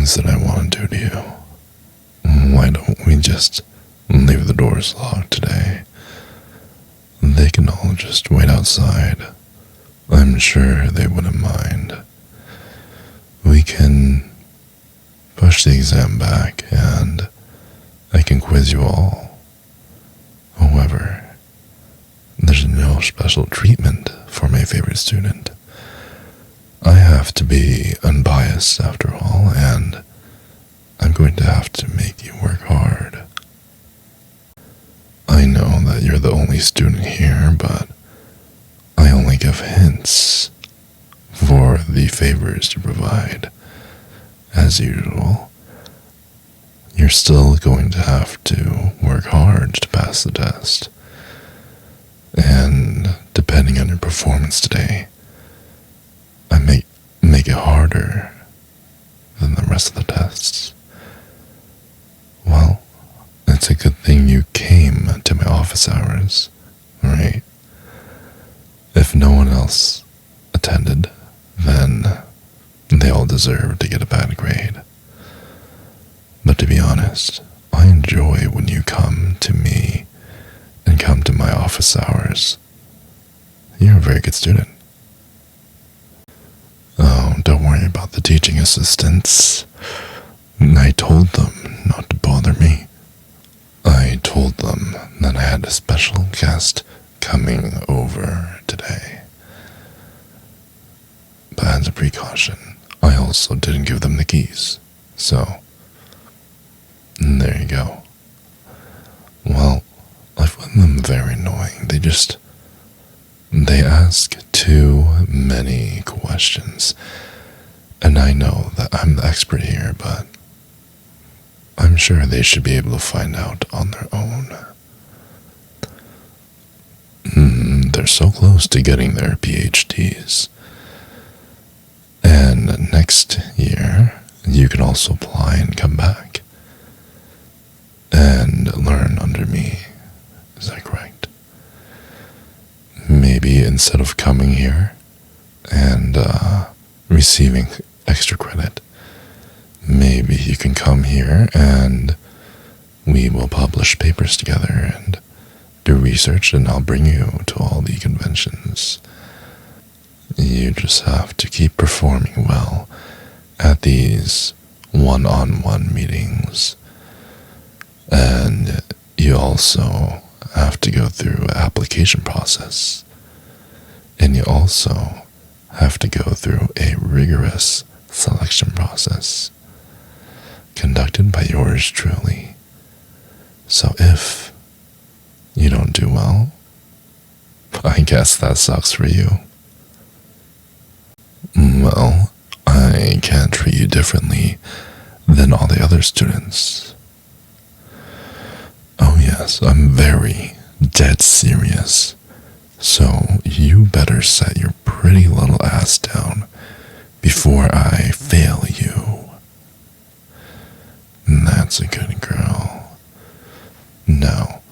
things that I want to do to you. Why don't we just leave the doors locked today? They can all just wait outside. I'm sure they wouldn't mind. We can push the exam back and I can quiz you all. However, there's no special treatment for my favorite student. I have to be unbiased after all, and I'm going to have to make you work hard. I know that you're the only student here, but I only give hints for the favors you provide. As usual, you're still going to have to work hard to pass the test. And depending on your performance today, I may make it harder than the rest of the tests. Well, it's a good thing you came to my office hours, right? If no one else attended, then they all deserve to get a bad grade. But to be honest, I enjoy when you come to me and come to my office hours. You're a very good student. Oh, don't worry about the teaching assistants. I told them not to bother me. I told them that I had a special guest coming over today. But as a precaution, I also didn't give them the keys. So, there you go. Well, I find them very annoying. They ask too many questions. And I know that I'm the expert here, but I'm sure they should be able to find out on their own. They're so close to getting their PhDs. And next year, you can also apply and come back and learn under me. Is that correct? Maybe instead of coming here and receiving extra credit, maybe you can come here and we will publish papers together and do research, and I'll bring you to all the conventions. You just have to keep performing well at these one-on-one meetings. And you also have to go through an application process. And you also have to go through a rigorous selection process conducted by yours truly. So if you don't do well, I guess that sucks for you. Well, I can't treat you differently than all the other students. Oh yes, I'm very dead serious. So you better set your pretty little ass down before I fail you. That's a good girl. Now,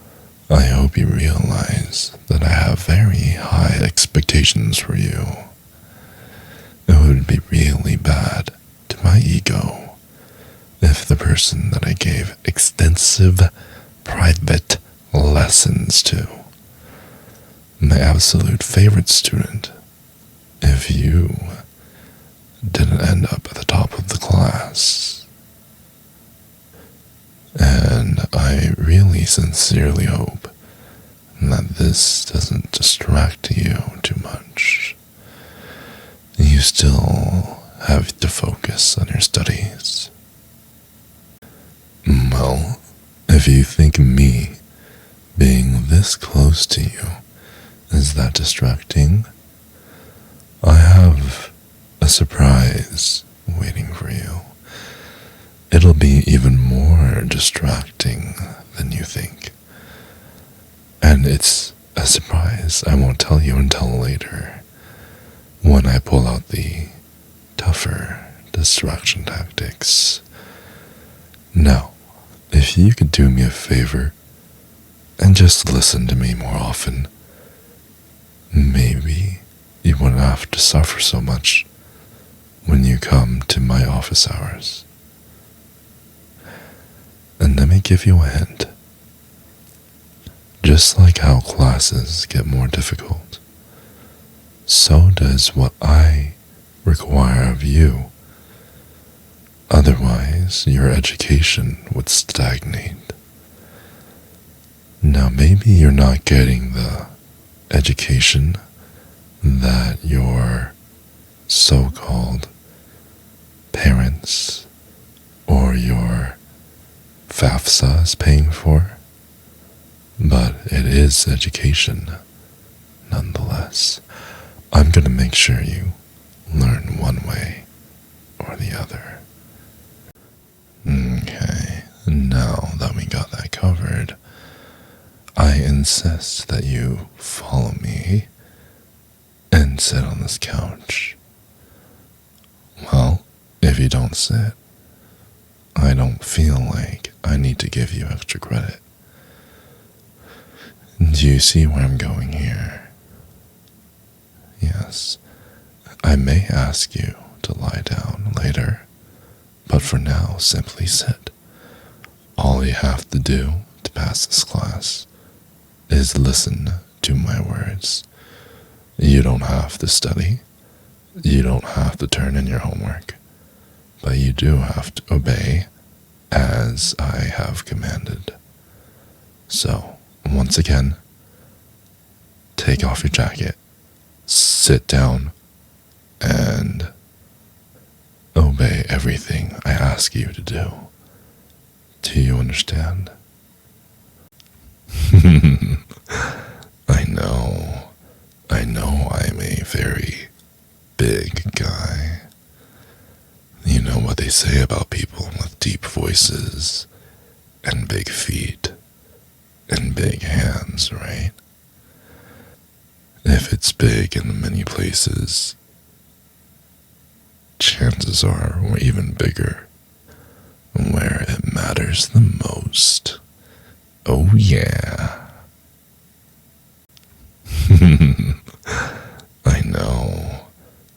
I hope you realize that I have very high expectations for you. It would be really bad to my ego if the person that I gave extensive private lessons to, my absolute favorite student, if you didn't end up at the top of the class. And I really sincerely hope that this doesn't distract you too much. You still have to focus on your studies. Well, if you think me being this close to you is that distracting, I have a surprise waiting for you. It'll be even more distracting than you think. And it's a surprise I won't tell you until later, when I pull out the tougher distraction tactics. Now, if you could do me a favor and just listen to me more often, maybe you wouldn't have to suffer so much when you come to my office hours. give you a hint. Just like how classes get more difficult, so does what I require of you. Otherwise, your education would stagnate. Now, maybe you're not getting the education that your so-called parents or your FAFSA is paying for, but it is education nonetheless. I'm going to make sure you learn one way or the other. Okay, now that we got that covered, I insist that you follow me and sit on this couch. Well, if you don't sit, I don't feel like I need to give you extra credit. Do you see where I'm going here? Yes, I may ask you to lie down later, but for now, simply sit. All you have to do to pass this class is listen to my words. You don't have to study. You don't have to turn in your homework. But you do have to obey as I have commanded. So, once again, take off your jacket, sit down, and obey everything I ask you to do. Do you understand? I know I'm a very big guy. You know what they say about people with deep voices and big feet and big hands, right? If it's big in many places, chances are we're even bigger where it matters the most. Oh yeah.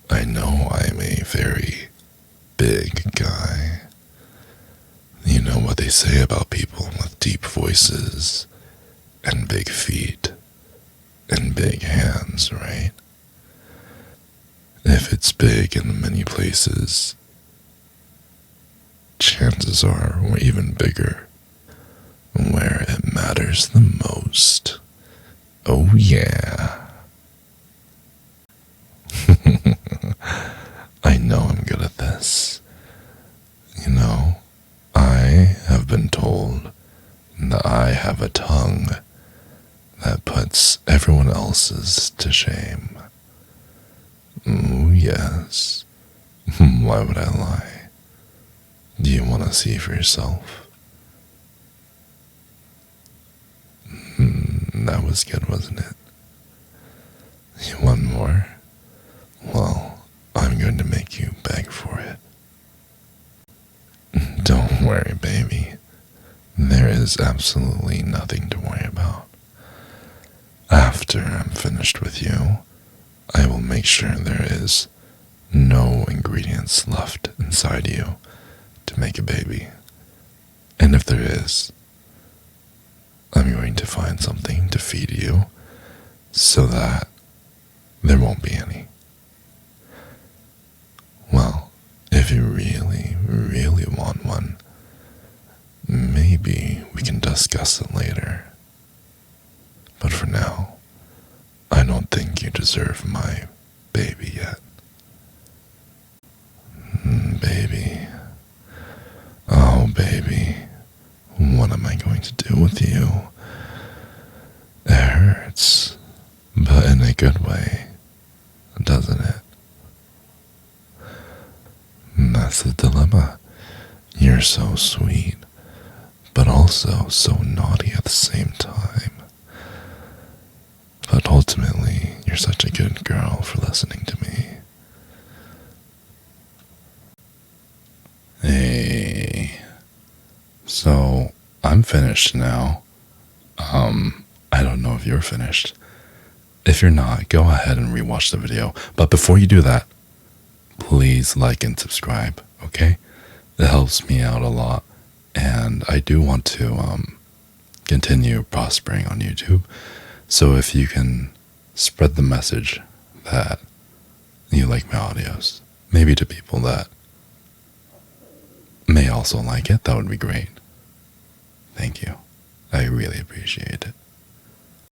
I know I'm a very big guy. You know what they say about people with deep voices and big feet and big hands, right? If it's big in many places, chances are we're even bigger where it matters the most. Oh yeah. I know I'm good at this. You know, I have been told that I have a tongue that puts everyone else's to shame. Oh yes. Why would I lie? Do you want to see for yourself? That was good, wasn't it? You want more? Well, I'm going to make you beg for it. Don't worry, baby. There is absolutely nothing to worry about. After I'm finished with you, I will make sure there is no ingredients left inside you to make a baby. And if there is, I'm going to find something to feed you so that there won't be any. Well, if you really, really want one, maybe we can discuss it later. But for now, I don't think you deserve my baby yet. Baby. Oh, baby. What am I going to do with you? It hurts, but in a good way, doesn't it? That's the dilemma. You're so sweet, but also so naughty at the same time. But ultimately, you're such a good girl for listening to me. Hey. So, I'm finished now. I don't know if you're finished. If you're not, go ahead and rewatch the video. But before you do that, please like and subscribe, okay? It helps me out a lot, and I do want to continue prospering on YouTube. So if you can spread the message that you like my audios, maybe to people that may also like it, that would be great. Thank you. I really appreciate it.